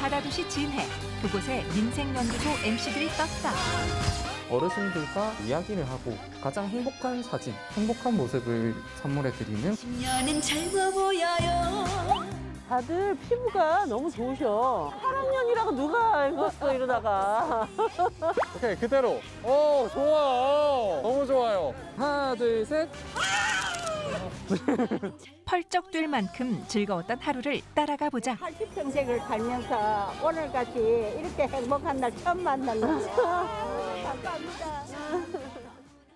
바다도시 진해, 그곳에 민생연구소 MC들이 떴다. 어르신들과 이야기를 하고 가장 행복한 사진, 행복한 모습을 선물해 드리는 10년은 젊어 보여요. 다들 피부가 너무 좋으셔. 8학년이라고 누가 알겠어 이러다가. 오케이, 그대로. 좋아. 너무 좋아요. 하나, 둘, 셋. 펄쩍 뛸 만큼 즐거웠던 하루를 따라가 보자. 80평생을 살면서 오늘같이 이렇게 행복한 날 처음 만났는데 감사합니다.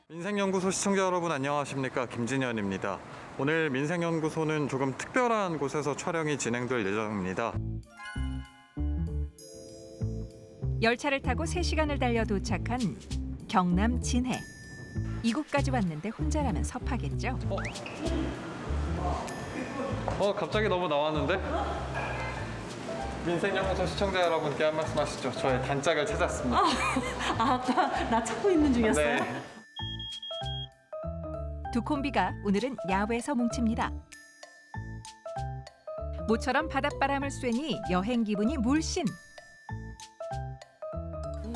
민생연구소 시청자 여러분 안녕하십니까, 김진현입니다. 오늘 민생연구소는 조금 특별한 곳에서 촬영이 진행될 예정입니다. 열차를 타고 3시간을 달려 도착한 경남 진해. 이곳까지 왔는데 혼자라면 섭하겠죠. 갑자기 너무 나왔는데? 민생연구소 시청자 여러분께 한 말씀 하시죠. 저의 단짝을 찾았습니다. 아까 나 찾고 있는 중이었어요? 네. 두 콤비가 오늘은 야외에서 뭉칩니다. 모처럼 바닷바람을 쐬니 여행 기분이 물씬.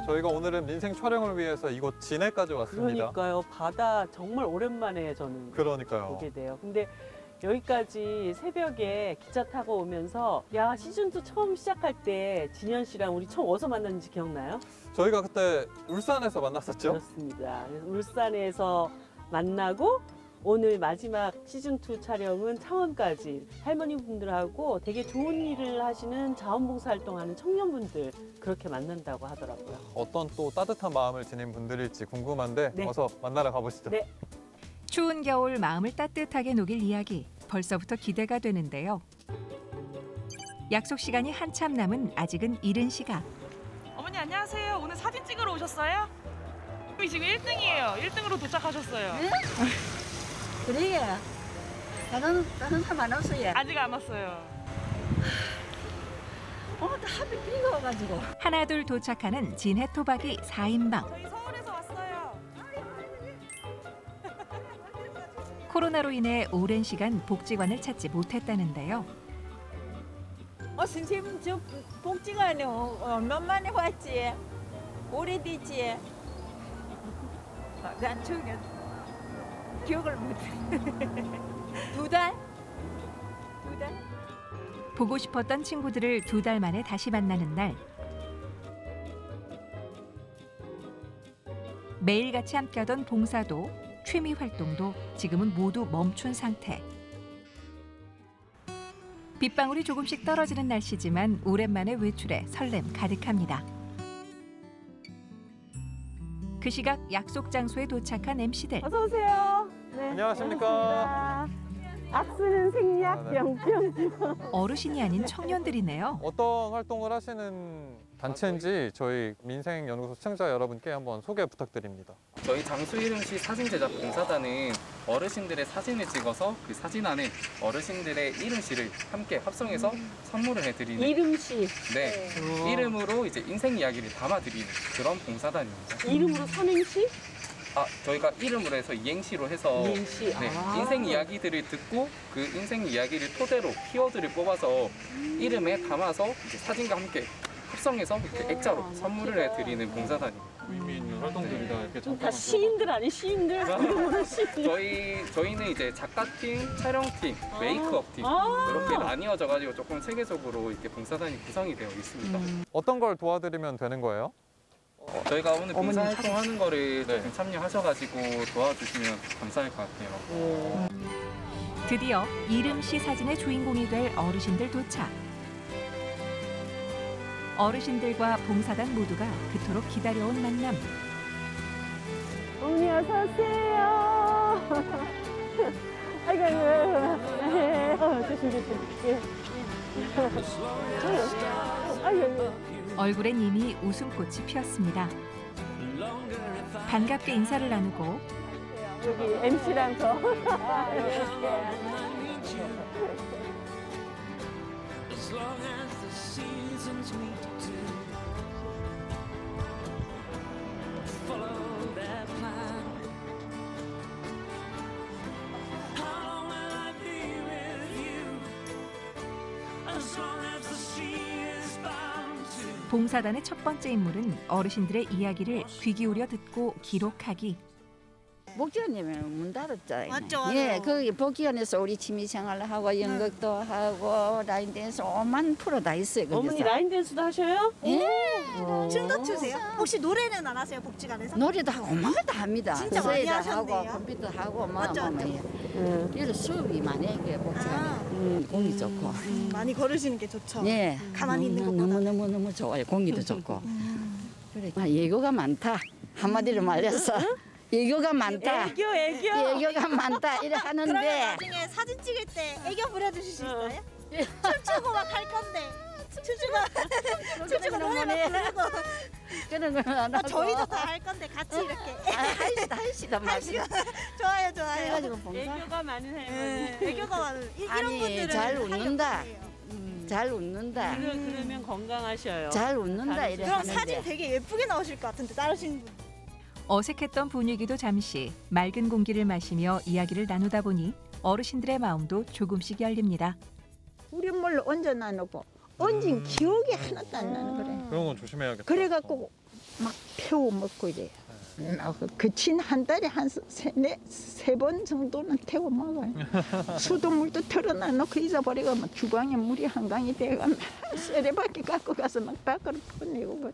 저희가 오늘은 민생 촬영을 위해서 이곳 진해까지 왔습니다. 그러니까요. 바다 정말 오랜만에 저는 그러니까요. 보게 돼요. 근데 여기까지 새벽에 기차 타고 오면서 시즌2 처음 시작할 때 진현 씨랑 우리 처음 어디서 만났는지 기억나요? 저희가 그때 울산에서 만났었죠? 그렇습니다. 그래서 울산에서 만나고 오늘 마지막 시즌2 촬영은 창원까지 할머니분들하고 되게 좋은 일을 하시는 자원봉사 활동하는 청년분들 그렇게 만난다고 하더라고요. 어떤 또 따뜻한 마음을 지닌 분들일지 궁금한데 네. 어서 만나러 가보시죠. 네. 추운 겨울 마음을 따뜻하게 녹일 이야기. 벌써부터 기대가 되는데요. 약속 시간이 한참 남은 아직은 이른 시각. 어머니 안녕하세요. 오늘 사진 찍으러 오셨어요? 지금 1등이에요. 1등으로 도착하셨어요. 네? 그래. 다른 사람 안 왔어요. 아직 안 왔어요. 오늘 하필 비가 와가지고. 하나둘 도착하는 진해 토박이 4인방. 저희 서울에서 왔어요. 코로나로 인해 오랜 시간 복지관을 찾지 못했다는데요. 선생님 저 복지관에 얼마만에 왔지? 오래됐지? 난 저기 기억을 못해. 2달? 2달? 보고 싶었던 친구들을 2달 만에 다시 만나는 날. 매일같이 함께하던 봉사도 취미 활동도 지금은 모두 멈춘 상태. 빗방울이 조금씩 떨어지는 날씨지만 오랜만에 외출에 설렘 가득합니다. 그 시각 약속 장소에 도착한 MC들. 어서 오세요. 네. 안녕하십니까. 악수는 생략, 병병. 어르신이 아닌 청년들이네요. 어떤 활동을 하시는 단체인지 저희 민생연구소 시청자 여러분께 한번 소개 부탁드립니다. 저희 장수 이름시 사진 제작 봉사단은 어르신들의 사진을 찍어서 그 사진 안에 어르신들의 이름시를 함께 합성해서 선물을 해드리는 이름시. 네, 이름으로 이제 인생 이야기를 담아드리는 그런 봉사단입니다. 이름으로 삼행시? 저희가 이름으로 해서 이행시로 해서 이행시. 네, 인생 이야기들을 듣고 그 인생 이야기를 토대로 키워드를 뽑아서 이름에 담아서 이제 사진과 함께 합성해서 이렇게 액자로 선물을 해드리는 봉사단입니다. 의미 있는 활동들이다 이렇게 다 시인들 아니 시인들? 이름으로 시인들. 저희는 이제 작가팀, 촬영팀, 메이크업팀 이렇게 나뉘어져가지고 조금 체계적으로 이렇게 봉사단이 구성이 되어 있습니다. 어떤 걸 도와드리면 되는 거예요? 저희가 오늘 봉사활동하는 거를 네. 좀 참여하셔가지고 도와주시면 감사할 것 같아요. 드디어 이름시 사진의 주인공이 될 어르신들 도착. 어르신들과 봉사단 모두가 그토록 기다려온 만남. 어머니 어서 오세요. 아이고, 조심. 예. 아이고. 얼굴엔 이미 웃음꽃이 피었습니다. 반갑게 인사를 나누고 여기 MC랑 저. As long as the sea is bound 봉사단의 첫 번째 임무는 어르신들의 이야기를 귀 기울여 듣고 기록하기. 복지관이면 문 닫았잖아요. 맞죠. 예, 거기 복지관에서 우리 취미생활을 하고 연극도 하고 라인 댄스 5만 프로 다 있어요. 거기서. 어머니 라인 댄스도 하셔요? 예. 춤도 추세요? 혹시 노래는 안 하세요, 복지관에서? 노래도 하고 엄마가 다 합니다. 진짜 많이 서예도 하셨네요. 하고 컴퓨터 하고 맞죠, 맞죠. 그래서 수업이 많이 해요 복지관에. 공기 좋고. 많이 걸으시는 게 좋죠. 예. 가만히 있는 것보다. 너무 좋아요. 공기도 좋고. 그래. 예교가 많다. 한마디로 말해서 예교가 많다. 예교가 많다. 이래 그러면 하는데 나중에 사진 찍을 때 애교 부려주실 수 있어요? 춤추고 막 할 건데. 춤추고 노래만 부르고. 그런 건 안 하고. 저희도 다 할 건데 같이 이렇게. 할시다 말. 좋아요, 좋아요. 해가지고 봉사. 애교가 많은 할머니. 네, 애교가 많은 이런 아니, 분들은 잘 활력 웃는다. 좋네요. 잘 웃는다. 그러면 건강하셔요. 잘 웃는다 이래 그럼 하는데. 사진 되게 예쁘게 나오실 것 같은데 따르시는 분. 어색했던 분위기도 잠시 맑은 공기를 마시며 이야기를 나누다 보니 어르신들의 마음도 조금씩 열립니다. 우리 몰래 얹어놔 놓고 얹은 기억이 하나도 안 나는 그래. 그런 건 조심해야겠다. 그래갖고 막 태워 먹고 이래요. 그친 한 달에 한 세 번 정도는 태워 먹어요. 수도 물도 털어놔 놓고 잊어버리고 막 주방에 물이 한강이 돼가 막 세레바퀴 갖고 가서 막 밖으로 퍼내고 그래.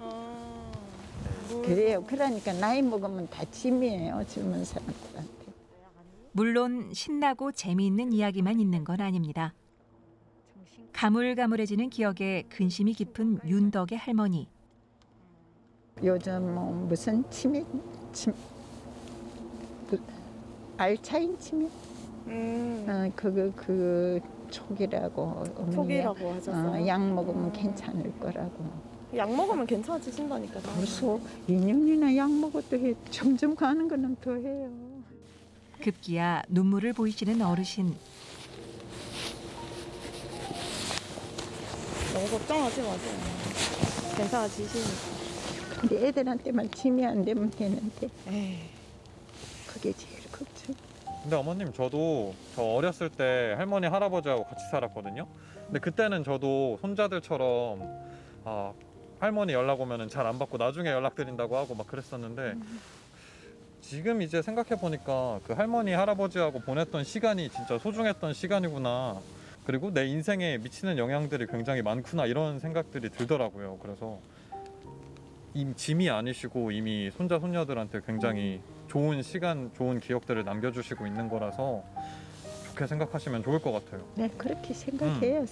그래요. 그러니까 나이 먹으면 다 짐이에요. 젊은 사람들한테. 물론 신나고 재미있는 이야기만 있는 건 아닙니다. 가물가물해지는 기억에 근심이 깊은 윤덕의 할머니. 요즘 뭐 무슨 알차인 치매? 그 촉이라고. 촉이라고 하셨어요? 약 먹으면 괜찮을 거라고. 약 먹으면 괜찮아지신다니까. 벌써 2년이나 약 먹어도 점점 가는 거는 더 해요. 급기야 눈물을 보이시는 어르신. 너무 걱정하지 마세요. 괜찮아지시니까. 근데 애들한테만 짐이 안 되면 되는데. 그게 제일 걱정. 근데 어머님 저도 저 어렸을 때 할머니 할아버지하고 같이 살았거든요. 근데 그때는 저도 손자들처럼 할머니 연락 오면은 잘 안 받고 나중에 연락드린다고 하고 막 그랬었는데 지금 이제 생각해 보니까 그 할머니 할아버지하고 보냈던 시간이 진짜 소중했던 시간이구나. 그리고 내 인생에 미치는 영향들이 굉장히 많구나 이런 생각들이 들더라고요. 그래서 이미 짐이 아니시고 이미 손자 손녀들한테 굉장히 좋은 시간, 좋은 기억들을 남겨주시고 있는 거라서 좋게 생각하시면 좋을 것 같아요. 네, 그렇게 생각해요.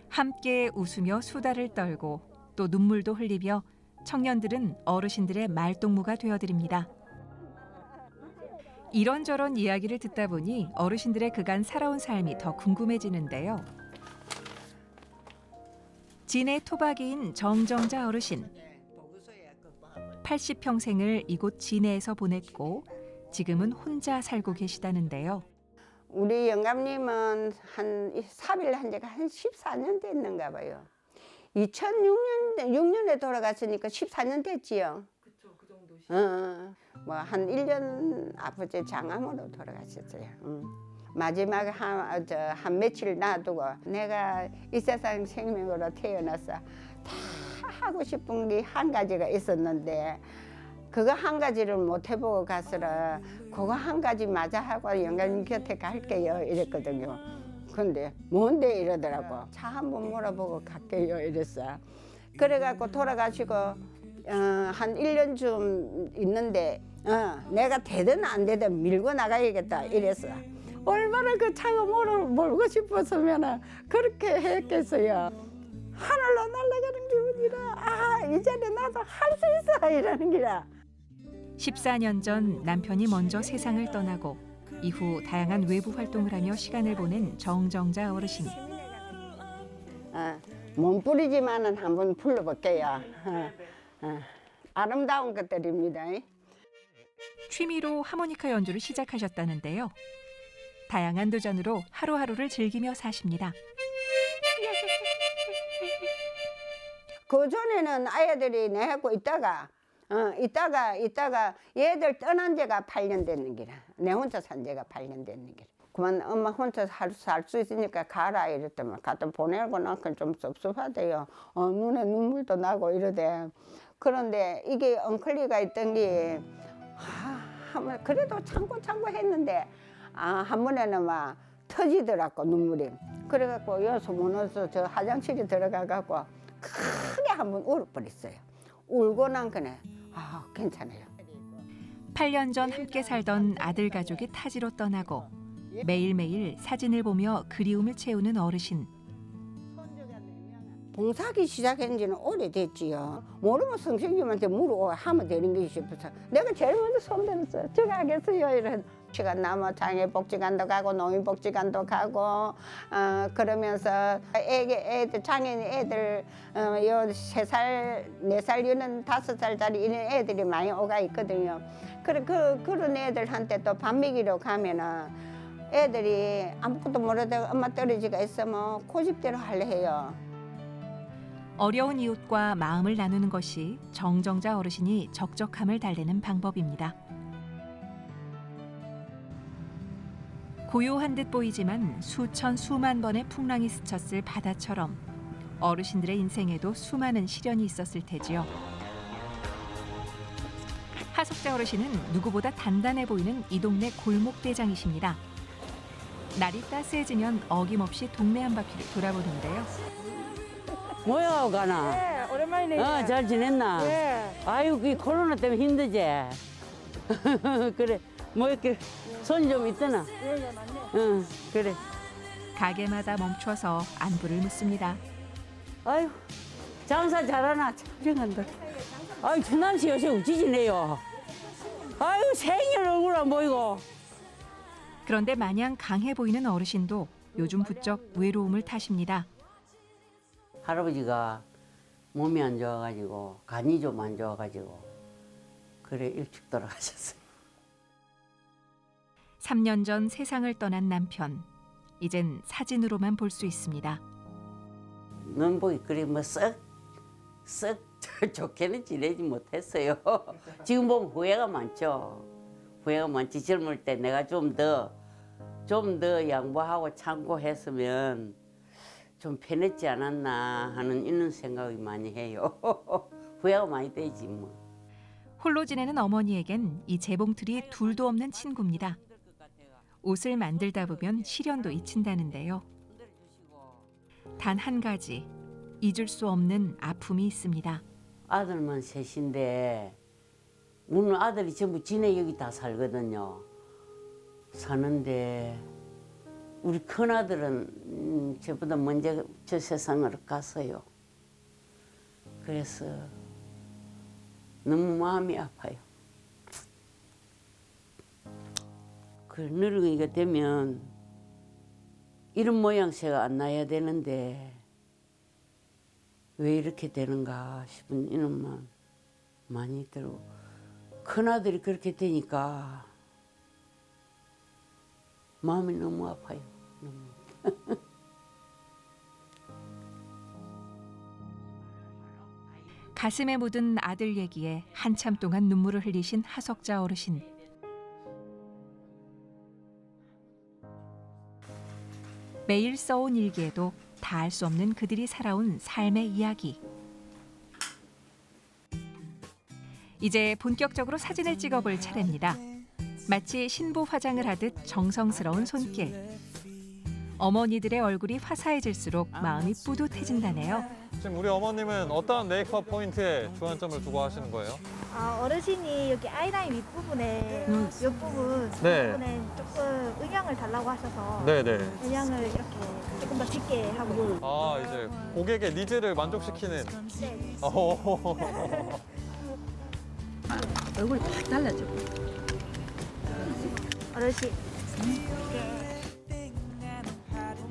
함께 웃으며 수다를 떨고 또 눈물도 흘리며 청년들은 어르신들의 말동무가 되어드립니다. 이런저런 이야기를 듣다 보니 어르신들의 그간 살아온 삶이 더 궁금해지는데요. 진의 토박이인 정정자 어르신. 80평생을 이곳 진해에서 보냈고 지금은 혼자 살고 계시다는데요. 우리 영감님은 한 사비를 한 지가 한 14년 됐는가 봐요. 2006년에 돌아갔으니까 14년 됐지요. 그쵸, 그 정도. 뭐 한 1년 아버지 장암으로 돌아가셨어요. 마지막 한 며칠 놔두고 내가 이 세상 생명으로 태어나서 다 하고 싶은 게 한 가지가 있었는데 그거 한 가지를 못 해보고 가서라 그거 한 가지 마저 하고 영감님 곁에 갈게요 이랬거든요. 근데 뭔데 이러더라고. 차 한번 물어보고 갈게요 이랬어. 그래갖고 돌아가시고 한 1년쯤 있는데 내가 되든 안 되든 밀고 나가야겠다 이랬어. 얼마나 그 차가 몰고 싶었으면 그렇게 했겠어요. 하늘로 날아가는 기분이라 이제는 나도 할 수 있어 이러는 기라. 14년 전 남편이 먼저 세상을 떠나고 이후 다양한 외부 활동을 하며 시간을 보낸 정정자 어르신. 몸부리지만은 한번 불러볼게요. 아름다운 것들입니다. 취미로 하모니카 연주를 시작하셨다는데요. 다양한 도전으로 하루하루를 즐기며 사십니다. 그 전에는 아이들이 내하고 있다가 얘들 떠난 지가 8년 됐는 기라. 내 혼자 산 지가 8년 됐는 기라. 그만 엄마 혼자 살 수 있으니까 가라 이랬더만 갖다 보내고 나니까 좀 섭섭하대요. 눈에 눈물도 나고 이러대. 그런데 이게 엉클리가 있던 게 그래도 참고 했는데 한 번에는 막 터지더라고 눈물이. 그래갖고 여기서 무너져서 저 화장실에 들어가갖고 크게 한번 울어버렸어요. 울고 난 거네. 괜찮아요. 8년 전 함께 살던 아들 가족이 타지로 떠나고 매일매일 사진을 보며 그리움을 채우는 어르신. 봉사하기 시작한 지는 오래됐지요. 모르면 선생님한테 하면 되는 게 싶어서 내가 제일 먼저 손들었어요. 제가 하겠어요. 이런 시간 남아 장애복지관도 가고 농인복지관도 가고 그러면서 애들 장애인 애들 요 3살, 4살 이런 5살짜리 이런 애들이 많이 오가 있거든요. 그런 애들한테 또 밥 먹이러 가면은 애들이 아무것도 모르다가 엄마 떨어지가 있으면 고집대로 하려 해요. 어려운 이웃과 마음을 나누는 것이 정정자 어르신이 적적함을 달래는 방법입니다. 고요한 듯 보이지만 수만 번의 풍랑이 스쳤을 바다처럼 어르신들의 인생에도 수많은 시련이 있었을 테지요. 하석자 어르신은 누구보다 단단해 보이는 이 동네 골목대장이십니다. 날이 따스해지면 어김없이 동네 한 바퀴를 돌아보는데요. 뭐야 가나? 네, 오랜만이네요. 잘 지냈나? 네. 아유, 이 코로나 때문에 힘들지? 그래, 뭐 이렇게 손 좀 있더나? 네, 맞네. 응, 그래. 가게마다 멈춰서 안부를 묻습니다. 아유, 장사 잘하나? 촬영한다. 아유, 주남씨 요새 우찌지네요. 아유, 생일 얼굴 안 보이고. 그런데 마냥 강해 보이는 어르신도 요즘 부쩍 외로움을 타십니다. 할아버지가 몸이 안 좋아가지고 간이 좀 안 좋아가지고 그래 일찍 돌아가셨어요. 3년 전 세상을 떠난 남편. 이젠 사진으로만 볼 수 있습니다. 눈 보기 그리 뭐 썩 좋게는 지내지 못했어요. 지금 보면 후회가 많죠. 후회가 많지. 젊을 때 내가 좀 더 양보하고 참고 했으면 좀 편했지 않았나 하는 이런 생각이 많이 해요. 후회가 많이 되지 뭐. 홀로 지내는 어머니에겐 이 재봉틀이 둘도 없는 친구입니다. 옷을 만들다 보면 시련도 잊힌다는데요. 단 한 가지 잊을 수 없는 아픔이 있습니다. 아들만 셋인데 우리 아들이 전부 지네 여기 다 살거든요. 사는데 우리 큰아들은 저보다 먼저 저 세상으로 갔어요. 그래서 너무 마음이 아파요. 그 늙은이가 되면 이런 모양새가 안 나야 되는데 왜 이렇게 되는가 싶은 이런 마음 많이 들고 큰아들이 그렇게 되니까 마음이 너무 아파요. 가슴에 묻은 아들 얘기에 한참 동안 눈물을 흘리신 하석자 어르신. 매일 써온 일기에도 다 알 수 없는 그들이 살아온 삶의 이야기. 이제 본격적으로 사진을 찍어볼 차례입니다. 마치 신부 화장을 하듯 정성스러운 손길. 어머니들의 얼굴이 화사해질수록 마음이 뿌듯해진다네요. 지금 우리 어머님은 어떤 메이크업 포인트에 주안점을 두고 하시는 거예요? 어르신이 여기 아이라인 윗부분에 옆부분 네. 부분에 조금 음영을 달라고 하셔서 네네. 음영을 이렇게 조금 더 짙게 하고 아, 이제 고객의 니즈를 만족시키는. 네. 얼굴이 팍 달라져. 어르신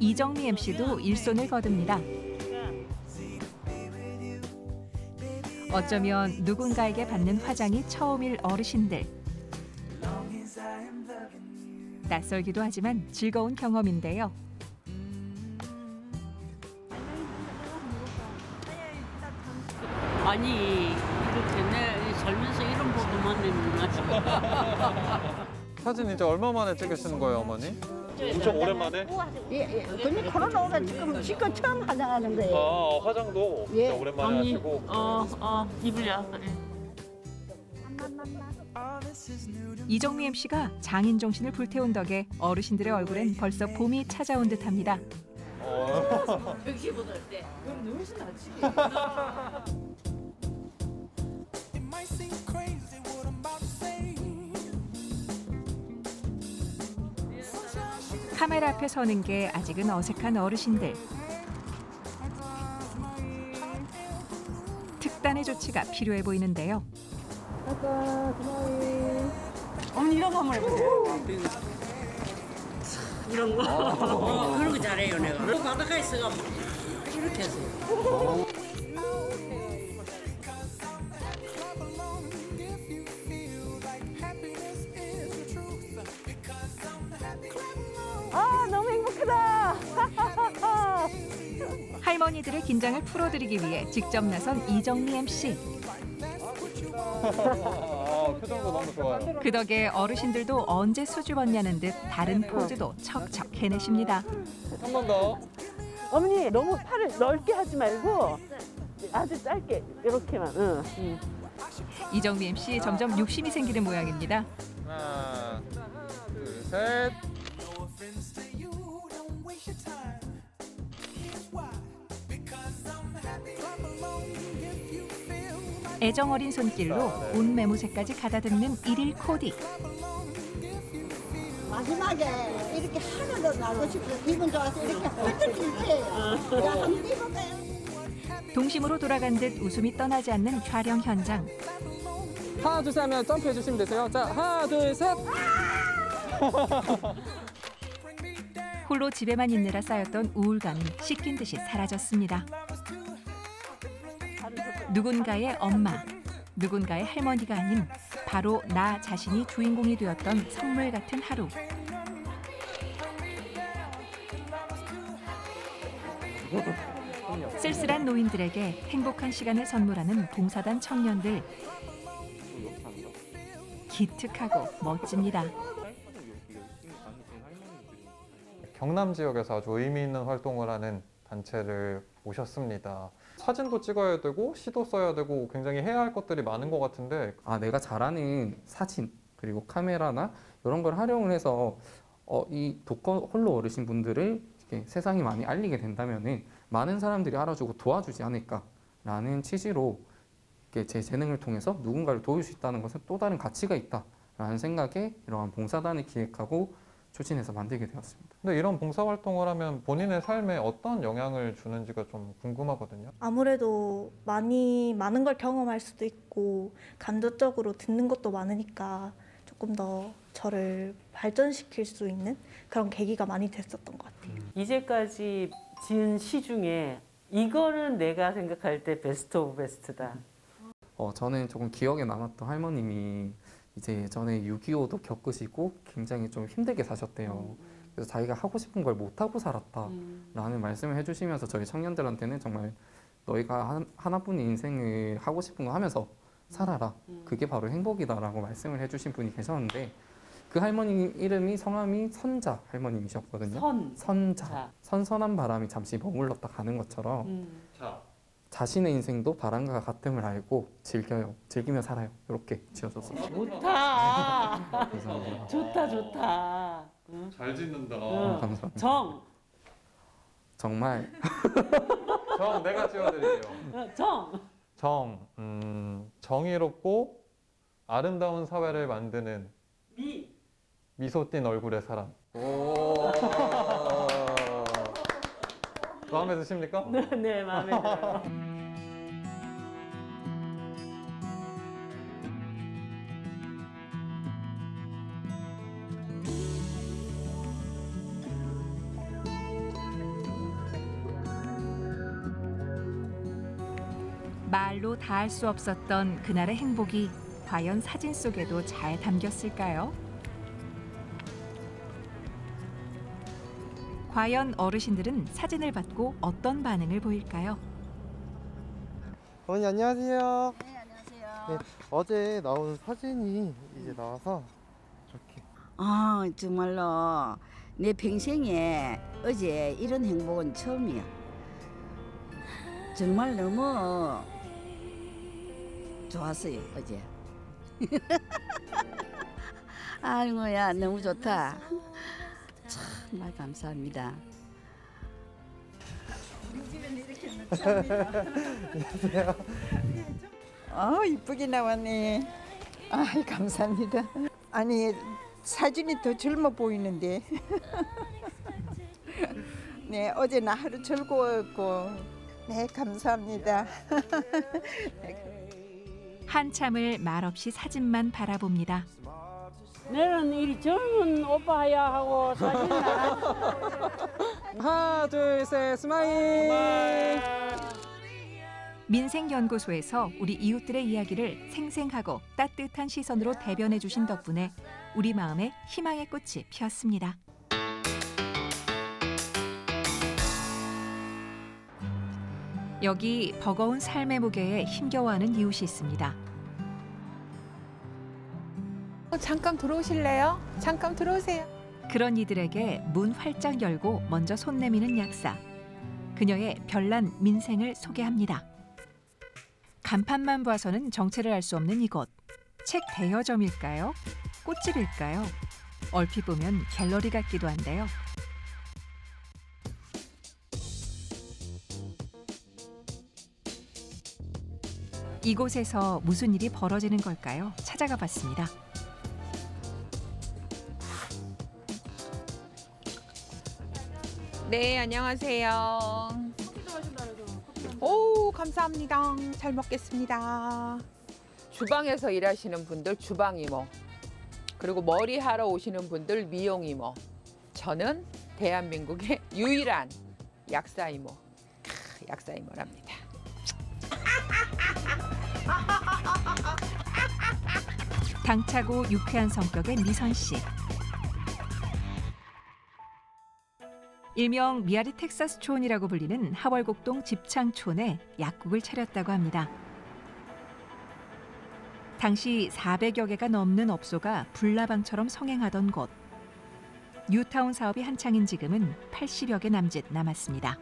이정미 MC도 일손을 거둡니다. 어쩌면 누군가에게 받는 화장이 처음일 어르신들. 낯설기도 하지만 즐거운 경험인데요. 아니 이렇게 내 살면서 이런 부분만 내면 사진 이제 얼마 만에 찍으시는 거예요, 어머니? 엄청 오랜만에? 예. 근데 코로나 오라 지금 처음 화장하는 거예요. 아, 화장도 예. 진짜 오랜만에 하시고. 이불이야. 이정미 MC가 장인 정신을 불태운 덕에 어르신들의 얼굴엔 벌써 봄이 찾아온 듯합니다. 역시보다 어때? 그럼 누우신 낫지. 카메라 앞에 서는 게 아직은 어색한 어르신들. 특단의 조치가 필요해 보이는데요. 어머니 이런 거 한번 해보세요. 이런 거. 그런 거 잘해요 내가. 바닷가에 있어가 이렇게 했어요. 아 너무 행복하다. 할머니들의 긴장을 풀어드리기 위해 직접 나선 이정미 MC. 표정도 너무 좋아요. 그 덕에 어르신들도 언제 수줍었냐는 듯 다른 포즈도 척척 해내십니다. 한 번 더. 어머니 너무 팔을 넓게 하지 말고 아주 짧게 이렇게만. 응. 이정미 MC 점점 욕심이 생기는 모양입니다. 하나, 둘, 셋. 애정어린 손길로 온 매무새까지 가다듬는 일일 코디. 마지막에 이렇게 하나도 나고 싶어 기분 좋아서 이렇게 펄쩍 뛸 때예요. 자, 한번 해볼까요? 동심으로 돌아간 듯 웃음이 떠나지 않는 촬영 현장. 하나 둘 셋 하면 점프해 주시면 되세요. 자, 하나 둘 셋. 홀로 집에만 있느라 쌓였던 우울감이 씻긴 듯이 사라졌습니다. 누군가의 엄마, 누군가의 할머니가 아닌 바로 나 자신이 주인공이 되었던 선물 같은 하루. 쓸쓸한 노인들에게 행복한 시간을 선물하는 봉사단 청년들. 기특하고 멋집니다. 경남 지역에서 아주 의미 있는 활동을 하는 단체를 모셨습니다. 사진도 찍어야 되고 시도 써야 되고 굉장히 해야 할 것들이 많은 것 같은데 내가 잘하는 사진 그리고 카메라나 이런 걸 활용을 해서 이 독거 홀로 어르신 분들을 이렇게 세상에 많이 알리게 된다면은 많은 사람들이 알아주고 도와주지 않을까라는 취지로 이렇게 제 재능을 통해서 누군가를 도울 수 있다는 것은 또 다른 가치가 있다라는 생각에 이러한 봉사단을 기획하고 추진해서 만들게 되었습니다. 근데 이런 봉사활동을 하면 본인의 삶에 어떤 영향을 주는지가 좀 궁금하거든요. 아무래도 많은 걸 경험할 수도 있고 감정적으로 듣는 것도 많으니까 조금 더 저를 발전시킬 수 있는 그런 계기가 많이 됐었던 것 같아요. 이제까지 지은 시 중에 이거는 내가 생각할 때 베스트 오브 베스트다. 저는 조금 기억에 남았던 할머님이 이제 예전에 6.25도 겪으시고 굉장히 좀 힘들게 사셨대요. 그래서 자기가 하고 싶은 걸 못하고 살았다라는 말씀을 해주시면서 저희 청년들한테는 정말 너희가 하나뿐인 인생을 하고 싶은 거 하면서 살아라. 그게 바로 행복이다라고 말씀을 해주신 분이 계셨는데 그 할머니 이름이 성함이 선자 할머님이셨거든요. 선자. 선선한 바람이 잠시 머물렀다 가는 것처럼 자신의 인생도 바람과 같음을 알고 즐기며 살아요. 이렇게 지어줬어요. 좋다. 감사합니다. 좋다. 응? 잘 짓는다. 감사합니다. 정말 정 내가 지어드릴게요. 정의롭고 아름다운 사회를 만드는 미소 띤 얼굴의 사람. 마음에 드십니까? 네, 마음에 들어요. 말로 다 할 수 없었던 그날의 행복이 과연 사진 속에도 잘 담겼을까요? 과연 어르신들은 사진을 받고 어떤 반응을 보일까요? 어머니 안녕하세요. 네, 안녕하세요. 네, 어제 나온 사진이 이제 나와서 이렇게. 정말로 내 평생에 어제 이런 행복은 처음이야. 정말 너무 좋았어요, 어제. 아이고야, 너무 좋다. 정말 감사합니다. 안녕하세요. 이쁘게 나왔네. 감사합니다. 아니, 사진이 더 젊어 보이는데. 네, 어제 나 하루 즐거웠고. 네, 감사합니다. 한참을 말없이 사진만 바라봅니다. 나는 이 젊은 오빠야 하고 사진 나랑 하나, 둘, 셋, 스마일. 민생연구소에서 우리 이웃들의 이야기를 생생하고 따뜻한 시선으로 대변해 주신 덕분에 우리 마음에 희망의 꽃이 피었습니다. 여기 버거운 삶의 무게에 힘겨워하는 이웃이 있습니다. 잠깐 들어오실래요? 잠깐 들어오세요. 그런 이들에게 문 활짝 열고 먼저 손 내미는 약사. 그녀의 별난 민생을 소개합니다. 간판만 봐서는 정체를 알 수 없는 이곳. 책 대여점일까요? 꽃집일까요? 얼핏 보면 갤러리 같기도 한데요. 이곳에서 무슨 일이 벌어지는 걸까요? 찾아가 봤습니다. 네, 안녕하세요. 오, 감사합니다. 잘 먹겠습니다. 주방에서 일하시는 분들 주방 이모, 그리고 머리 하러 오시는 분들 미용 이모. 저는 대한민국의 유일한 약사 이모, 약사 이모랍니다. 당차고 유쾌한 성격의 미선 씨. 일명 미아리 텍사스 촌이라고 불리는 하월곡동 집창촌에 약국을 차렸다고 합니다. 당시 400여 개가 넘는 업소가 불나방처럼 성행하던 곳. 뉴타운 사업이 한창인 지금은 80여 개 남짓 남았습니다.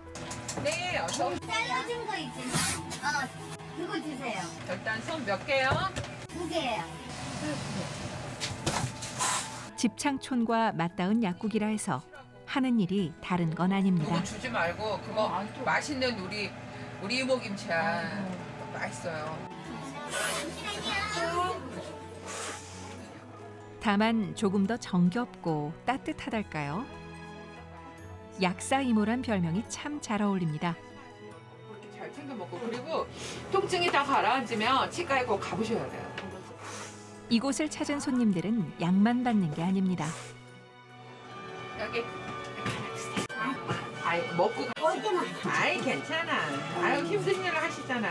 네, 어서. 잘라준 거 있지? 그거 주세요. 일단 손 몇 개요? 2개예요. 집창촌과 맞닿은 약국이라 해서 하는 일이 다른 건 아닙니다. 그거 주지 말고 그거 맛있는 우리 이모김치야. 맛있어요. 다만 조금 더 정겹고 따뜻하달까요? 약사 이모란 별명이 참 잘 어울립니다. 잘 챙겨 먹고, 그리고 통증이 다 가라앉으면 치과에 꼭 가보셔야 돼요. 이곳을 찾은 손님들은 약만 받는 게 아닙니다. 여기 아이 먹고 아이 괜찮아. 아유 힘든 일을 하시잖아.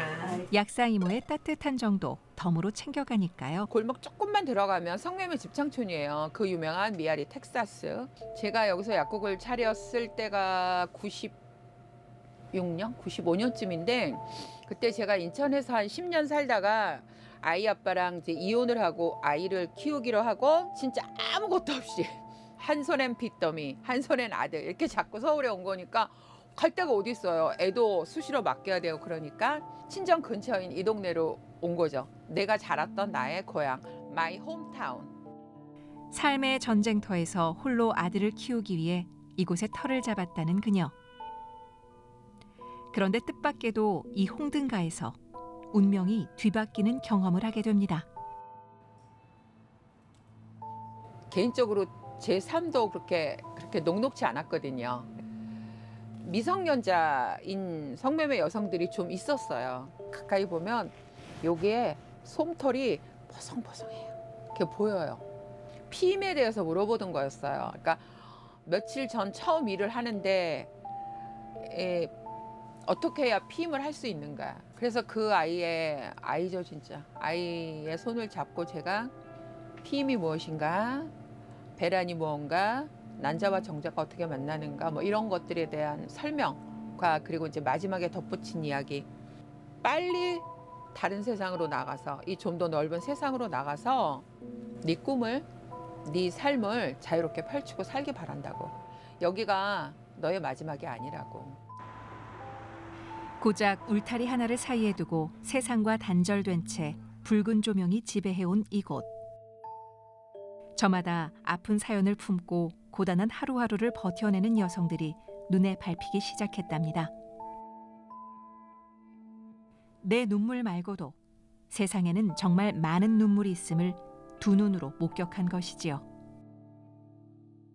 약사 이모의 따뜻한 정도 덤으로 챙겨가니까요. 골목 조금만 들어가면 성매매 집창촌이에요. 그 유명한 미아리 텍사스. 제가 여기서 약국을 차렸을 때가 96년, 95년쯤인데 그때 제가 인천에서 한 10년 살다가 아이 아빠랑 이제 이혼을 하고 아이를 키우기로 하고 진짜 아무것도 없이 한 손엔 빚더미, 한 손엔 아들 이렇게 자꾸 서울에 온 거니까 갈 데가 어디 있어요. 애도 수시로 맡겨야 되고 그러니까 친정 근처인 이 동네로 온 거죠. 내가 자랐던 나의 고향, 마이 홈타운. 삶의 전쟁터에서 홀로 아들을 키우기 위해 이곳에 터를 잡았다는 그녀. 그런데 뜻밖에도 이 홍등가에서 운명이 뒤바뀌는 경험을 하게 됩니다. 개인적으로 제 삶도 그렇게 녹록지 않았거든요. 미성년자인 성매매 여성들이 좀 있었어요. 가까이 보면 여기에 솜털이 보송보송해요. 이렇게 보여요. 피임에 대해서 물어보던 거였어요. 그러니까 며칠 전 처음 일을 하는데 어떻게 해야 피임을 할 수 있는가. 그래서 그 아이죠 진짜. 아이의 손을 잡고 제가 피임이 무엇인가, 배란이 무언가, 난자와 정자가 어떻게 만나는가, 뭐 이런 것들에 대한 설명과 그리고 이제 마지막에 덧붙인 이야기. 빨리 다른 세상으로 나가서 이 좀 더 넓은 세상으로 나가서 네 꿈을, 네 삶을 자유롭게 펼치고 살기 바란다고. 여기가 너의 마지막이 아니라고. 고작 울타리 하나를 사이에 두고 세상과 단절된 채 붉은 조명이 지배해온 이곳. 저마다 아픈 사연을 품고 고단한 하루하루를 버텨내는 여성들이 눈에 밟히기 시작했답니다. 내 눈물 말고도 세상에는 정말 많은 눈물이 있음을 두 눈으로 목격한 것이지요.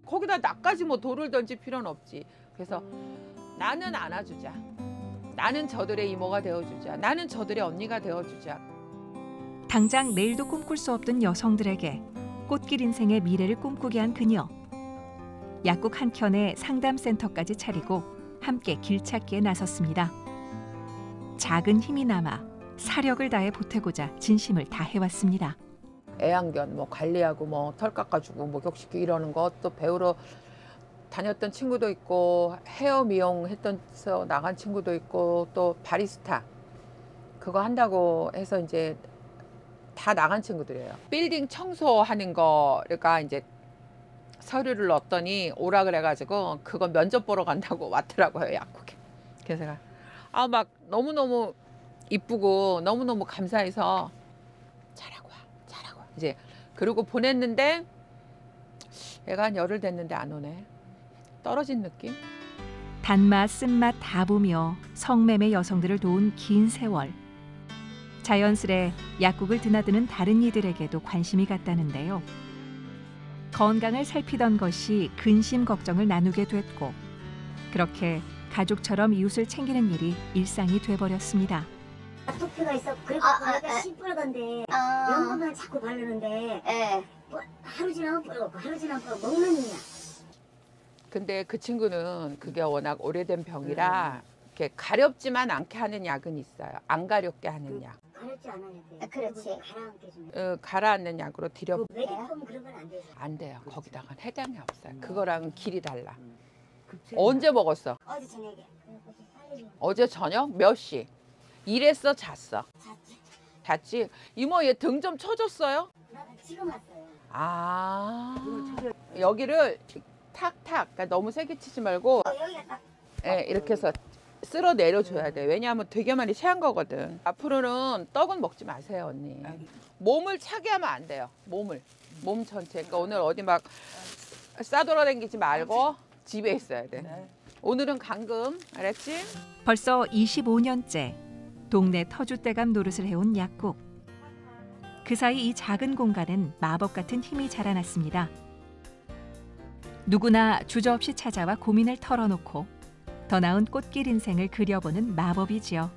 거기다 나까지 뭐 돌을 던질 필요는 없지. 그래서 나는 안아주자. 나는 저들의 이모가 되어주자. 나는 저들의 언니가 되어주자. 당장 내일도 꿈꿀 수 없던 여성들에게 꽃길 인생의 미래를 꿈꾸게 한 그녀. 약국 한 켠에 상담센터까지 차리고 함께 길찾기에 나섰습니다. 작은 힘이 남아 사력을 다해 보태고자 진심을 다해왔습니다. 애완견 뭐 관리하고 뭐 털 깎아주고 목욕시키고 이러는 것, 또 배우러 다녔던 친구도 있고 헤어 미용 했던 데서 나간 친구도 있고 또 바리스타 그거 한다고 해서 이제 다 나간 친구들이에요. 빌딩 청소하는 거가 이제 서류를 넣었더니 오라 그래가지고 그거 면접 보러 간다고 왔더라고요, 약국에. 그래서 제가 막 너무너무 이쁘고 너무너무 감사해서 잘하고 와. 이제 그러고 보냈는데 얘가 한 열흘 됐는데 안 오네. 떨어진 느낌? 단맛 쓴맛 다 보며 성매매 여성들을 도운 긴 세월. 자연스레 약국을 드나드는 다른 이들에게도 관심이 갔다는데요. 건강을 살피던 것이 근심 걱정을 나누게 됐고 그렇게 가족처럼 이웃을 챙기는 일이 일상이 돼버렸습니다. 아토피가 있어. 그리고 거기가 심부르던데 연고만 자꾸 바르는데 뭐 하루 지나면 뿌르고 하루 지나면 뿌르고 먹는 이야. 근데 그 친구는 그게 워낙 오래된 병이라 이렇게 가렵지만 않게 하는 약은 있어요. 안 가렵게 하는 약. 가렵지 않아야 돼. 그렇지. 가라앉게 좀. 가라앉는 약으로 드려. 메디컴 그런 건 안 되죠. 안 돼요. 거기다가 해당이 없어요. 그거랑 길이 달라. 언제 먹었어? 어제 저녁에. 어제 저녁? 몇 시? 일했어? 잤어? 잤지. 이모 얘 등 좀 쳐줬어요? 지금 왔어요. 여기를 탁탁, 그러니까 너무 세게 치지 말고 이렇게 해서 쓸어 내려줘야 돼. 왜냐하면 되게 많이 체한 거거든. 앞으로는 떡은 먹지 마세요, 언니. 몸을 차게 하면 안 돼요. 몸 전체. 그러니까 오늘 어디 막 싸돌아다니지 말고 집에 있어야 돼. 오늘은 감금, 알았지? 벌써 25년째 동네 터줏대감 노릇을 해온 약국. 그 사이 이 작은 공간엔 마법 같은 힘이 자라났습니다. 누구나 주저없이 찾아와 고민을 털어놓고 더 나은 꽃길 인생을 그려보는 마법이지요.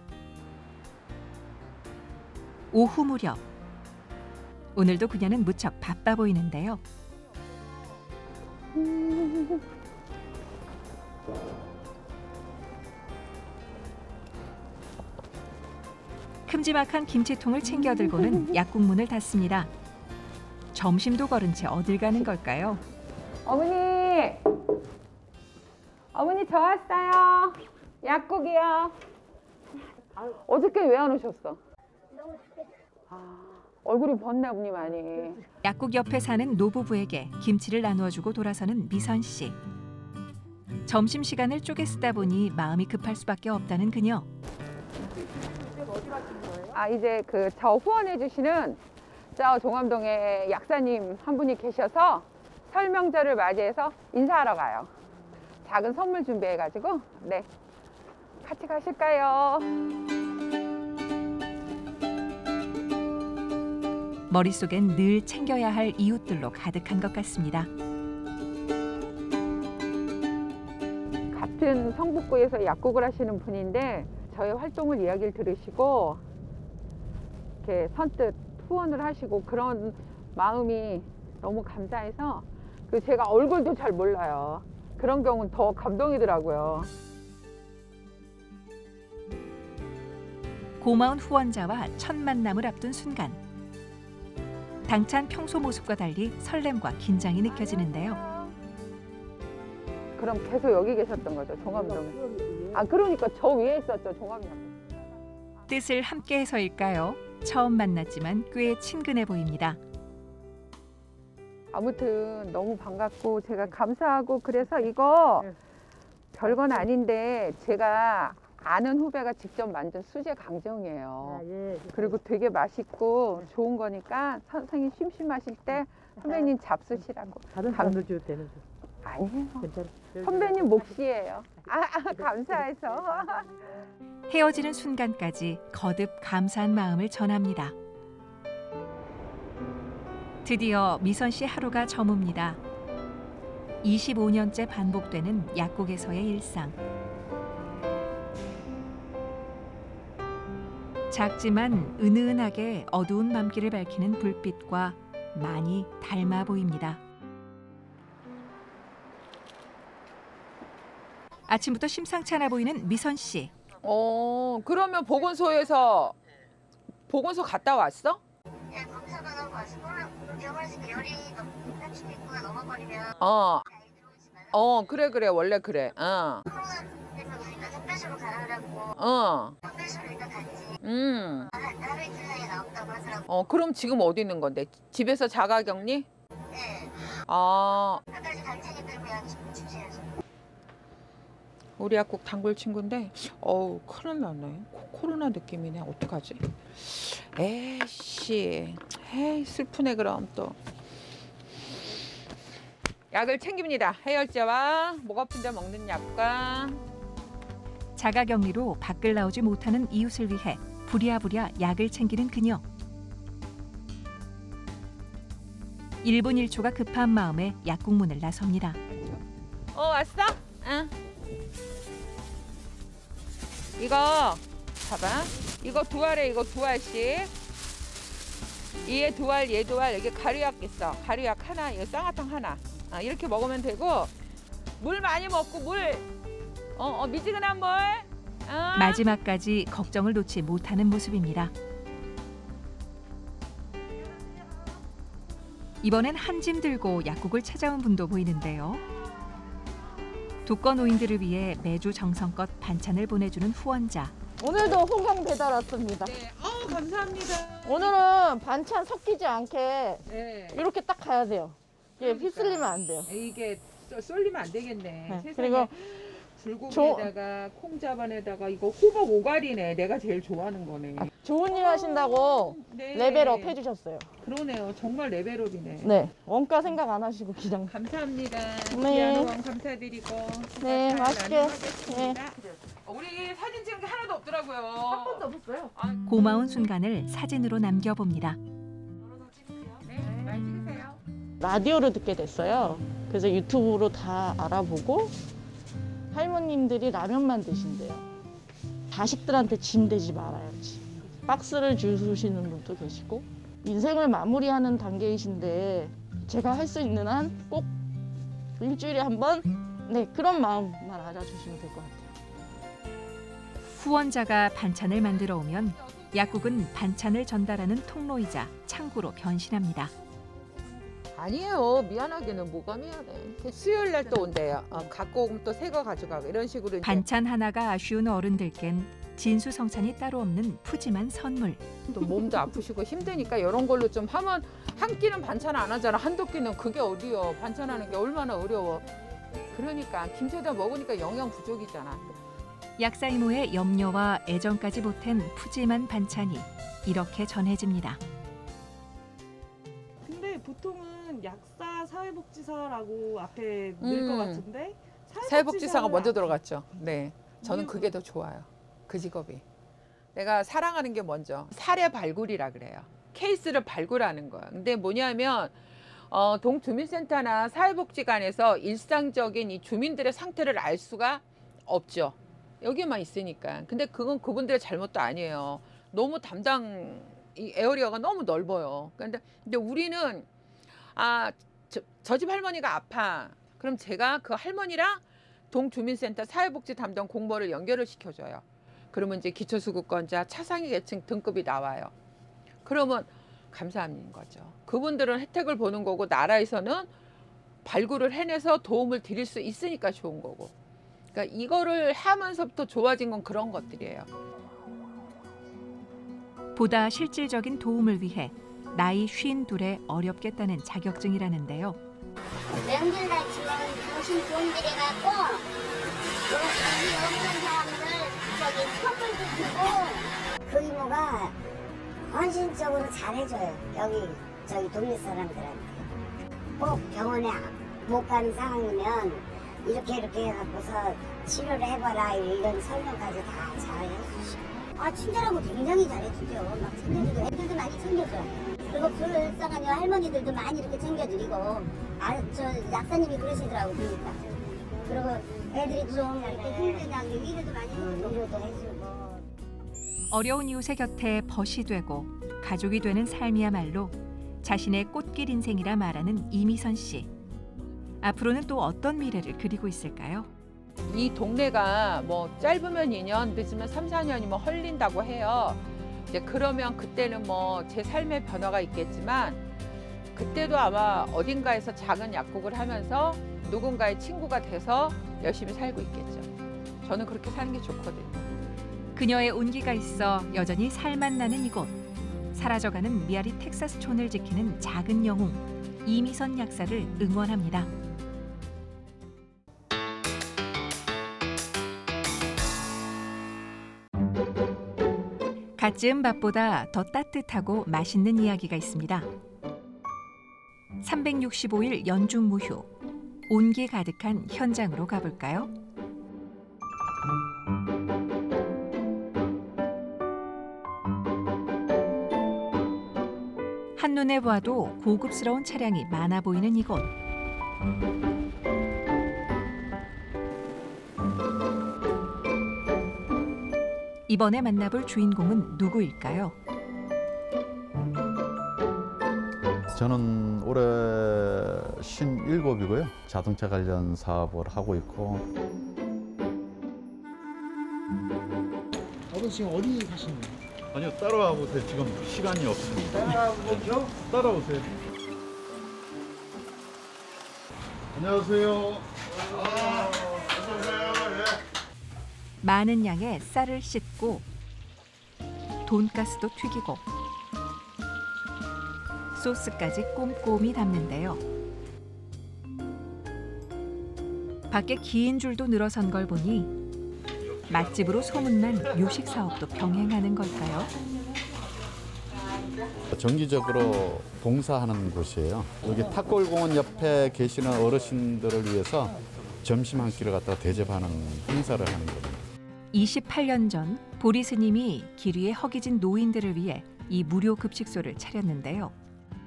오후 무렵. 오늘도 그녀는 무척 바빠 보이는데요. 큼지막한 김치통을 챙겨 들고는 약국 문을 닫습니다. 점심도 거른 채 어딜 가는 걸까요? 어머니 저 왔어요. 약국이요. 어저께 왜 안 오셨어? 얼굴이 벗네 어머니 많이. 약국 옆에 사는 노부부에게 김치를 나누어주고 돌아서는 미선 씨. 점심시간을 쪼개 쓰다 보니 마음이 급할 수밖에 없다는 그녀. 이제 저 후원해 주시는 저 종암동에 약사님 한 분이 계셔서 설 명절을 맞이해서 인사하러 가요. 작은 선물 준비해가지고 네 같이 가실까요? 머릿속엔 늘 챙겨야 할 이웃들로 가득한 것 같습니다. 같은 성북구에서 약국을 하시는 분인데 저의 활동을 이야기를 들으시고 이렇게 선뜻 후원을 하시고 그런 마음이 너무 감사해서 제가 얼굴도 잘 몰라요. 그런 경우는 더 감동이더라고요. 고마운 후원자와 첫 만남을 앞둔 순간. 당찬 평소 모습과 달리 설렘과 긴장이 느껴지는데요. 그럼 계속 여기 계셨던 거죠, 종암동에. 그러니까 저 위에 있었죠, 종암역. 뜻을 함께해서일까요? 처음 만났지만 꽤 친근해 보입니다. 아무튼 너무 반갑고 제가 감사하고 그래서 이거 별건 아닌데 제가 아는 후배가 직접 만든 수제 강정이에요. 그리고 되게 맛있고 좋은 거니까 선생님 심심하실 때 선배님 잡수시라고. 다른 사람들 줘도 되는 아니에요. 선배님 몫이에요. 감사해서. 헤어지는 순간까지 거듭 감사한 마음을 전합니다. 드디어 미선 씨 하루가 저뭅니다. 25년째 반복되는 약국에서의 일상. 작지만 은은하게 어두운 밤길을 밝히는 불빛과 많이 닮아 보입니다. 아침부터 심상치 않아 보이는 미선 씨. 그러면 보건소에서 보건소 갔다 왔어? 네, 검사 받아고 와서 병원에서 열이 39가 넘어버리면 그래 원래 그래. 코로나 때문에 우리가 섭배소로 가라고 섭배소로 일단 갔지. 하루 이틀 사이에 나온다고 하더라고. 그럼 지금 어디 있는 건데? 집에서 자가격리? 네. 아까지 갈 테니까 그냥 주세요. 우리 약국 단골 친구인데 큰일 났네. 코로나 느낌이네. 어떡하지? 에이 슬프네. 그럼 또 약을 챙깁니다. 해열제와 목 아픈 데 먹는 약과 자가격리로 밖을 나오지 못하는 이웃을 위해 부랴부랴 약을 챙기는 그녀. 1분 1초가 급한 마음에 약국 문을 나섭니다. 왔어? 응. 이거 봐봐. 이거 두 알에 이거 두 알씩. 얘 두 알, 얘 두 알. 여기 가루약 있어. 가루약 하나, 이거 쌍화탕 하나. 이렇게 먹으면 되고 물 많이 먹고 물. 미지근한 물. 마지막까지 걱정을 놓지 못하는 모습입니다. 이번엔 한 짐 들고 약국을 찾아온 분도 보이는데요. 독거노인들을 위해 매주 정성껏 반찬을 보내주는 후원자. 오늘도 호강 배달 왔습니다. 네, 감사합니다. 오늘은 반찬 섞이지 않게 이렇게 딱 가야 돼요. 예, 휘둘리면 안 돼요. 이게 쏠리면 안 되겠네. 세상에. 그리고 불고기에다가 콩자반에다가 이거 호박 오가리네. 내가 제일 좋아하는 거네. 좋은 일 하신다고 레벨업 해주셨어요. 그러네요. 정말 레벨업이네. 네, 원가 생각 안 하시고 그냥. 감사합니다. 네. 귀한 후원 감사드리고. 네, 맛있게. 네. 우리 사진 찍은 게 하나도 없더라고요. 한 번도 없었어요. 고마운 순간을 사진으로 남겨봅니다. 네, 많이 찍으세요. 라디오를 듣게 됐어요. 그래서 유튜브로 다 알아보고 할머님들이 라면만 드신대요. 자식들한테 짐 되지 말아야지. 박스를 주시는 분도 계시고 인생을 마무리하는 단계이신데 제가 할 수 있는 한 꼭 일주일에 한 번 그런 마음만 알아주시면 될 것 같아요. 후원자가 반찬을 만들어 오면 약국은 반찬을 전달하는 통로이자 창구로 변신합니다. 아니에요. 미안하게는 뭐가 미안해. 수요일 날 또 온대요. 갖고 오면 또 새 거 가져가고 이런 식으로. 반찬 하나가 아쉬운 어른들겐 진수성찬이 따로 없는 푸짐한 선물. 또 몸도 아프시고 힘드니까 이런 걸로 좀 하면 한 끼는 반찬 안 하잖아. 한두 끼는 그게 어디요. 반찬하는 게 얼마나 어려워. 그러니까 김치에다 먹으니까 영양 부족이잖아. 약사 이모의 염려와 애정까지 보탠 푸짐한 반찬이 이렇게 전해집니다. 근데 보통은 약사 사회복지사라고 앞에 늘 것 같은데 사회복지사가 먼저 들어갔죠. 네, 저는 그게 더 좋아요. 그 직업이. 내가 사랑하는 게 먼저 사례 발굴이라 그래요. 케이스를 발굴하는 거야. 근데 뭐냐면 동주민센터나 사회복지관에서 일상적인 이 주민들의 상태를 알 수가 없죠. 여기만 있으니까. 근데 그건 그분들의 잘못도 아니에요. 너무 이 에어리어가 너무 넓어요. 근데 우리는 저 집 할머니가 아파. 그럼 제가 그 할머니랑 동주민센터 사회복지 담당 공무원을 연결을 시켜줘요. 그러면 이제 기초수급권자 차상위 계층 등급이 나와요. 그러면 감사한 거죠. 그분들은 혜택을 보는 거고 나라에서는 발굴을 해내서 도움을 드릴 수 있으니까 좋은 거고. 그러니까 이거를 하면서부터 좋아진 건 그런 것들이에요. 보다 실질적인 도움을 위해 나이 52에 어렵겠다는 자격증이라는데요. 명절날 지금 정신 좋은들해갖고 여기 없는 사람들 선물도 주고 그 이모가 헌신적으로 잘해줘요. 저기 동네 사람들한테 꼭 병원에 못 가는 상황이면 이렇게 해갖고서 치료를 해봐라 이런 설명까지 다 잘 해주시고 친절하고 굉장히 잘해주죠. 막 챙겨주고 애들도 많이 챙겨줘요. 그리고 불쌍한 할머니들도 많이 이렇게 챙겨드리고 저 약사님이 그러시더라고. 그러니까 그리고 애들이 좀 이렇게 힘들다는 게 위로도 많이 해주고 위로도 해주고 어려운 이웃의 곁에 벗이 되고 가족이 되는 삶이야말로 자신의 꽃길 인생이라 말하는 이미선 씨. 앞으로는 또 어떤 미래를 그리고 있을까요? 이 동네가 뭐 짧으면 2년, 늦으면 3, 4년이면 헐린다고 해요. 이제 그러면 그때는 뭐 제 삶의 변화가 있겠지만 그때도 아마 어딘가에서 작은 약국을 하면서 누군가의 친구가 돼서 열심히 살고 있겠죠. 저는 그렇게 사는 게 좋거든요. 그녀의 온기가 있어 여전히 살만 나는 이곳. 사라져가는 미아리 텍사스촌을 지키는 작은 영웅 이미선 약사를 응원합니다. 갓 지은 밥보다 더 따뜻하고 맛있는 이야기가 있습니다. 365일 연중 무휴, 온기 가득한 현장으로 가볼까요? 한눈에 봐도 고급스러운 차량이 많아 보이는 이곳. 이번에 만나볼 주인공은 누구일까요? 저는 올해 57이고요. 자동차 관련 사업을 하고 있고. 아버지 지금 어디 가시는 거예요? 아니요, 따라와 보세요. 지금 시간이 없습니다. 따라오죠? 따라오세요. 안녕하세요. 많은 양의 쌀을 씻고 돈가스도 튀기고 소스까지 꼼꼼히 담는데요. 밖에 긴 줄도 늘어선 걸 보니 맛집으로 소문난 요식 사업도 병행하는 걸까요? 정기적으로 봉사하는 곳이에요. 여기 탁골공원 옆에 계시는 어르신들을 위해서 점심 한 끼를 갖다가 대접하는 행사를 하는 겁니다. 28년 전 보리 스님이 길 위에 허기진 노인들을 위해 이 무료 급식소를 차렸는데요.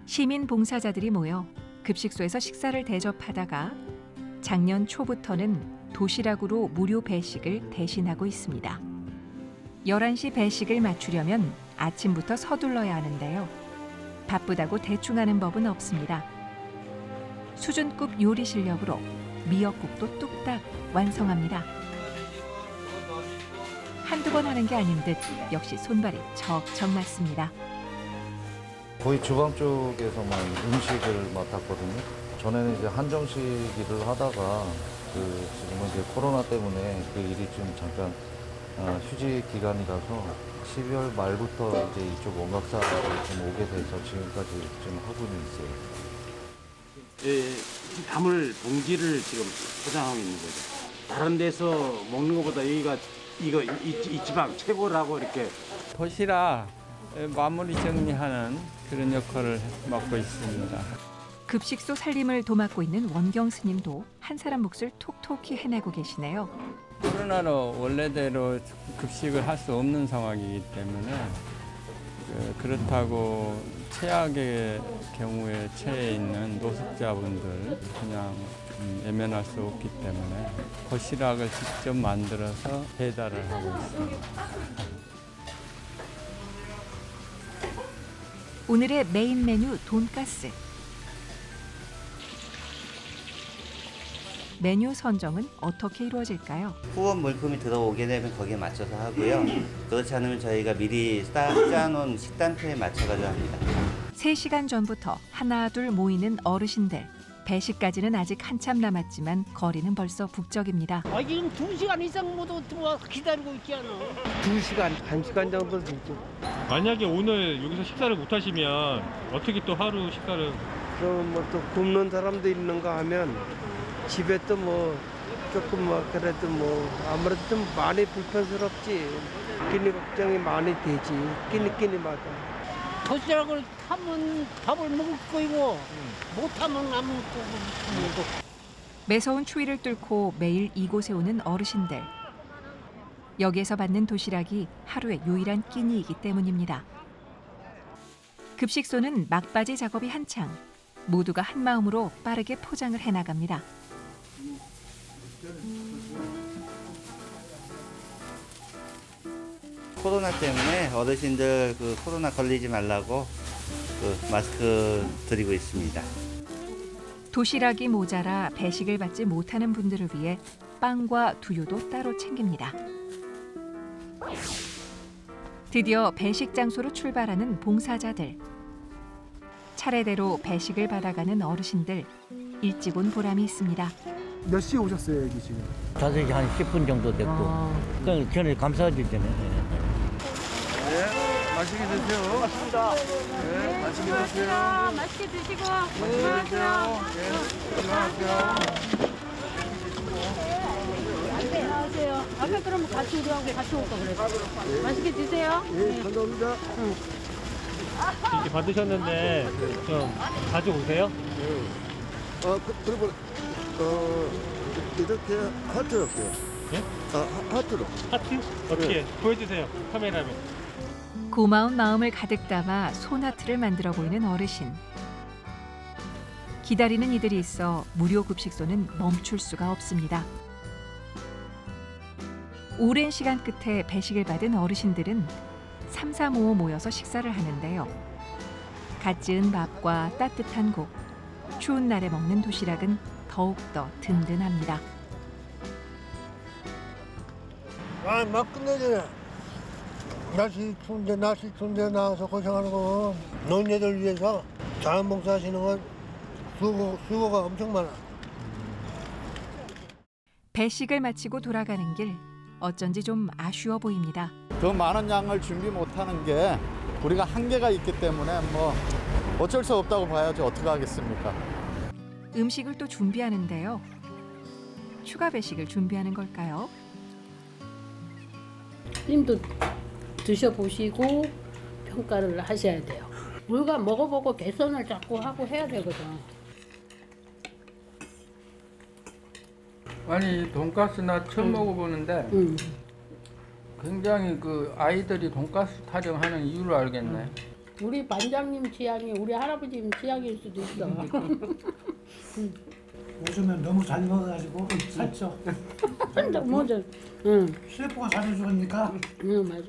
시민 봉사자들이 모여 급식소에서 식사를 대접하다가 작년 초부터는 도시락으로 무료 배식을 대신하고 있습니다. 11시 배식을 맞추려면 아침부터 서둘러야 하는데요. 바쁘다고 대충 하는 법은 없습니다. 수준급 요리 실력으로 미역국도 뚝딱 완성합니다. 한두 번 하는 게 아닌 듯 역시 손발이 척척 맞습니다. 거의 주방 쪽에서만 음식을 맡았거든요. 전에는 이제 한정식 일을 하다가 지금은 이제 코로나 때문에 그 일이 좀 잠깐 휴직 기간이라서 12월 말부터 이제 이쪽 원각사를 좀 오게 돼서 지금까지 좀 하고는 있어요. 나물 봉지를 지금 포장하고 있는 거죠. 다른 데서 먹는 것보다 여기가 이 지방 최고라고 이렇게. 도시락 마무리 정리하는 그런 역할을 맡고 있습니다. 급식소 살림을 도맡고 있는 원경 스님도 한 사람 몫을 톡톡히 해내고 계시네요. 코로나로 원래대로 급식을 할 수 없는 상황이기 때문에 그렇다고 최악의 경우에 처해 있는 노숙자분들 그냥 외면할 수 없기 때문에 도시락을 직접 만들어서 배달을 하고 있습니다. 오늘의 메인 메뉴 돈가스. 메뉴 선정은 어떻게 이루어질까요? 후원 물품이 들어오게 되면 거기에 맞춰서 하고요. 그렇지 않으면 저희가 미리 짜놓은 식단표에 맞춰가지고 합니다. 3시간 전부터 하나둘 모이는 어르신들. 배식까지는 아직 한참 남았지만 거리는 벌써 북적입니다. 지금 2시간 이상 모두 들어와 기다리고 있잖아. 2시간, 1시간 정도 되죠. 만약에 오늘 여기서 식사를 못 하시면 어떻게 또 하루 식사를? 그럼 뭐 또 굶는 사람도 있는가 하면 집에 또 뭐 조금 뭐 그래도 뭐 아무래도 좀 많이 불편스럽지. 끼니 걱정이 많이 되지. 끼니마다. 도시락을 하면 밥을 먹을 거이고 못하면 안 먹고. 매서운 추위를 뚫고 매일 이곳에 오는 어르신들. 여기에서 받는 도시락이 하루의 유일한 끼니이기 때문입니다. 급식소는 막바지 작업이 한창. 모두가 한마음으로 빠르게 포장을 해나갑니다. 코로나 때문에 어르신들 코로나 걸리지 말라고 마스크 드리고 있습니다. 도시락이 모자라 배식을 받지 못하는 분들을 위해 빵과 두유도 따로 챙깁니다. 드디어 배식 장소로 출발하는 봉사자들. 차례대로 배식을 받아가는 어르신들. 일찍 온 보람이 있습니다. 몇 시에 오셨어요, 여기 지금? 자석이 한 10분 정도 됐고. 그러니까 저는 감사드리잖아요. 네, 맛있게 드세요. 맞습니다. 네, 맛있게 드세요. 맛있게 드시고. 맛있게 드세요. 네, 건강하세요. 안녕하세요. 아까 그럼 같이 우리하고 같이 올까 그래서. 맛있게 드세요. 네, 감사합니다. 이렇게 받으셨는데 좀 자주 오세요? 그리고 이렇게 하트로 할게요. 예? 하트로. 하트? 어떻게? 보여주세요. 카메라면. 고마운 마음을 가득 담아 손하트를 만들어 보이는 어르신. 기다리는 이들이 있어 무료 급식소는 멈출 수가 없습니다. 오랜 시간 끝에 배식을 받은 어르신들은 삼삼오오 모여서 식사를 하는데요. 갓 지은 밥과 따뜻한 국, 추운 날에 먹는 도시락은 더욱더 든든합니다. 막 끝내줘요. 날씨 추운데 나와서 고생하는 거 노인네들 위해서 자원봉사 하시는 건 수고가 엄청 많아. 배식을 마치고 돌아가는 길, 어쩐지 좀 아쉬워 보입니다. 더 많은 양을 준비 못하는 게 우리가 한계가 있기 때문에 뭐 어쩔 수 없다고 봐야죠. 어떻게 하겠습니까? 음식을 또 준비하는데요. 추가 배식을 준비하는 걸까요? 님도 드셔보시고 평가를 하셔야 돼요. 우리가 먹어보고 개선을 자꾸 하고 해야 되거든. 아니 돈가스나 처음 먹어보는데 굉장히 아이들이 돈가스 타령하는 이유를 알겠네. 우리 반장님 취향이 우리 할아버지 취향일 수도 있어. 요즘엔 너무 잘 먹어가지고 살쪄. 맞아. 셰프가 잘해주니까. 응, 맞아.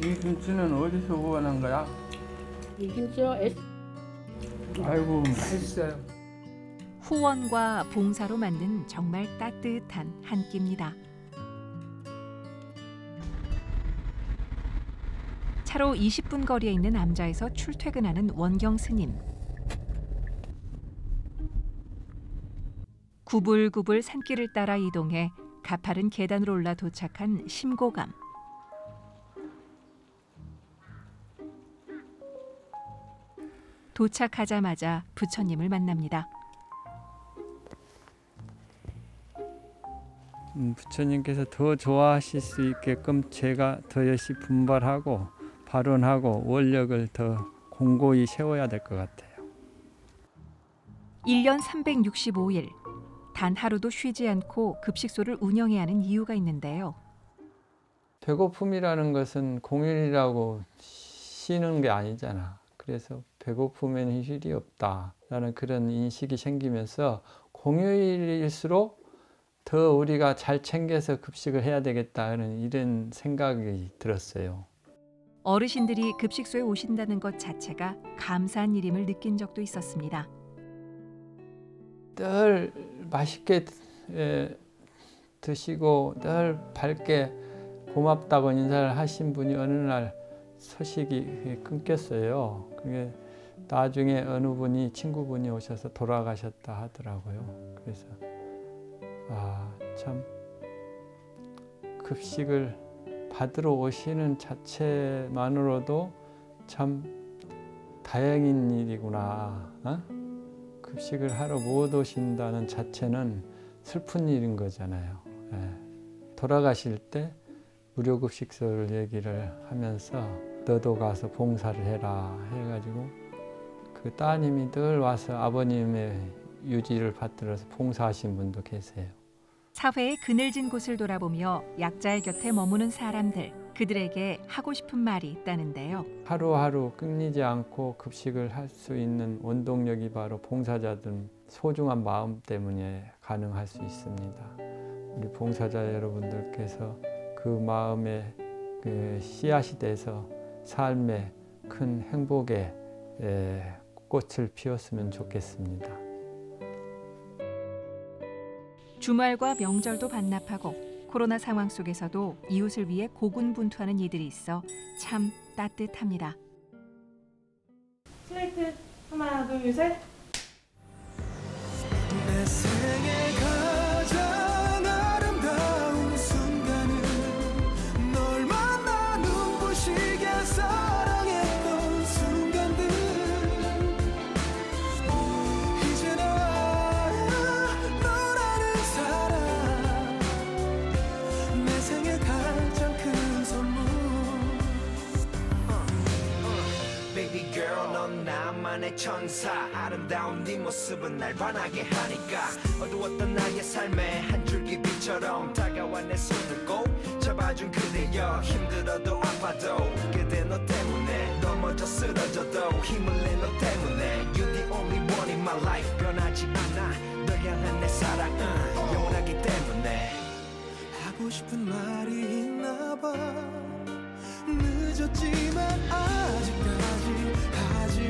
이 김치는 어디서 구하는 거야? 이 김치요? 아이고 맛있어요. 후원과 봉사로 만든 정말 따뜻한 한 끼입니다. 차로 20분 거리에 있는 남자에서 출퇴근하는 원경 스님. 구불구불 산길을 따라 이동해 가파른 계단으로 올라 도착한 심고감. 도착하자마자 부처님을 만납니다. 부처님께서 더 좋아하실 수 있게끔 제가 더 열심히 분발하고 발언하고 원력을 더 공고히 세워야 될 것 같아요. 1년 365일 단 하루도 쉬지 않고 급식소를 운영해야 하는 이유가 있는데요. 배고픔이라는 것은 공휴일이라고 쉬는 게 아니잖아. 그래서 배고프면 휴일이 없다라는 그런 인식이 생기면서 공휴일일수록 더 우리가 잘 챙겨서 급식을 해야 되겠다는 이런 생각이 들었어요. 어르신들이 급식소에 오신다는 것 자체가 감사한 일임을 느낀 적도 있었습니다. 늘 맛있게 드시고 늘 밝게 고맙다고 인사를 하신 분이 어느 날 소식이 끊겼어요. 그게 나중에 어느 분이 친구분이 오셔서 돌아가셨다 하더라고요. 그래서 참 급식을 받으러 오시는 자체만으로도 참 다행인 일이구나. 급식을 하러 못 오신다는 자체는 슬픈 일인 거잖아요. 돌아가실 때 무료급식소를 얘기를 하면서 너도 가서 봉사를 해라 해가지고 그 따님이 늘 와서 아버님의 유지를 받들어서 봉사하신 분도 계세요. 사회의 그늘진 곳을 돌아보며 약자의 곁에 머무는 사람들, 그들에게 하고 싶은 말이 있다는데요. 하루하루 끊이지 않고 급식을 할 수 있는 원동력이 바로 봉사자들 소중한 마음 때문에 가능할 수 있습니다. 우리 봉사자 여러분들께서 그 마음에 그 씨앗이 돼서 삶의 큰 행복의 꽃을 피웠으면 좋겠습니다. 주말과 명절도 반납하고 코로나 상황 속에서도 이웃을 위해 고군분투하는 이들이 있어 참 따뜻합니다. 슬레이트 하나 둘 셋. 내 생에 가장 아름다운 순간은 널 만나 눈부시게 사랑했던 순간들. 이제 나 너라는 사람 내 생에 가장 큰 선물. Baby girl 넌 나만의 천사 아름다운 네 모습은 날 반하게 하니까 어두웠던 나의 삶에 한 줄기 빛처럼 다가와 내 손을 꼭 잡아준 그대여 힘들어도 아파도 그대 너 때문에 넘어져 쓰러져도 힘을 내 너 때문에 You're the only one in my life 변하지 않아 너 향한 내 사랑은 영원하기 때문에 하고 싶은 말이 있나 봐 늦었지만 아직까지 하지